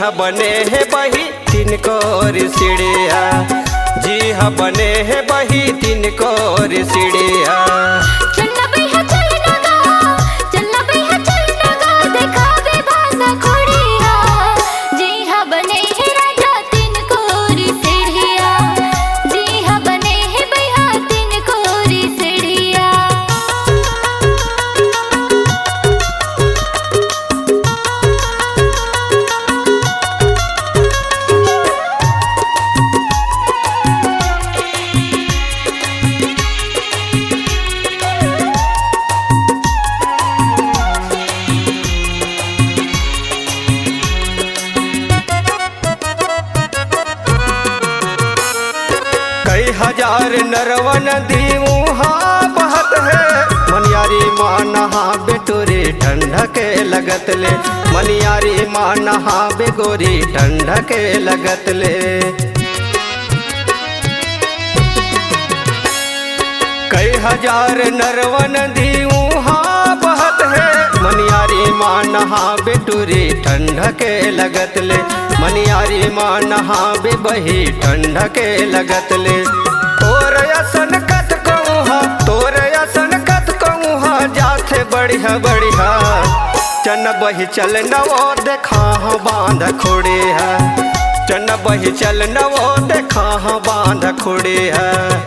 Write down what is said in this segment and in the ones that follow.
हा बने है बही तीन कोर सीढ़िया, जी हा बने है बही तीन कोर सीढ़िया। चलना भैया चलना गा दिखावे बांधा खोड़िया, जी हा बने है राजा तीन कोर सीढ़िया, जी हा बने है भैया तीन कोर सीढ़िया। कई हजार नरवन दीवहा बहत है, मनियारी माँ नहा बेटोरी ठंडा के लगत ले, मनियारी माँ नहा बेगोरी ठंडा के लगत ले। कई हजार नरवन दीवहा बहत है, मनियारी माँ नहा बेटोरी ठंडा के लगत ले, मनियारी माँ नहा बे बही ठंडा के लगत ले। तोर असन कत कहूँ तोर असन कत कहूँ जाथे बढ़िया बढ़िया, चन बही चल नवो देखा बांध खोड़े है, चन बही चल नवो देखा बांध खोड़े है।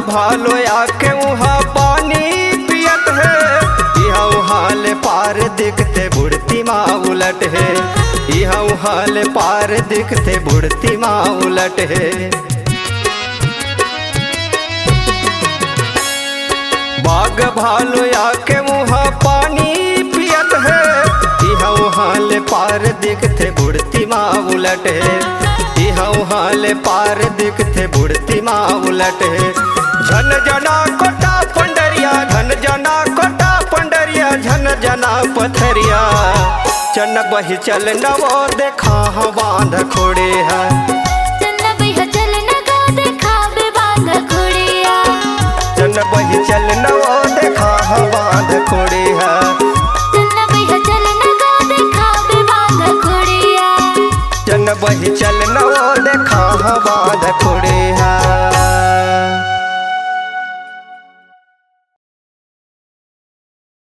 भालो आके वहाँ पानी पियत है, यहाँ वहाँ ले पार दिखते बुढ़ती माँ उलट है, यहाँ वहाँ ले पार दिखते बुढ़ती माँ उलट है। बाग भालो आके वहाँ पानी पियत है, यहाँ वहाँ ले पार दिखते बुढ़ती माँ उलट है, यहाँ वहाँ ले पार दिखते बुढ़ती माँ उलट है। झन जना कोटा पंडरिया, झन जना कोटा पंडरिया, झन जना पथरिया, चन बही चल नवो देखा बांध खोड़े है, चलना भैया चलना गा दिखावे बांधा खोड़िया, चन बही चल नवो देखा बांध खोड़े।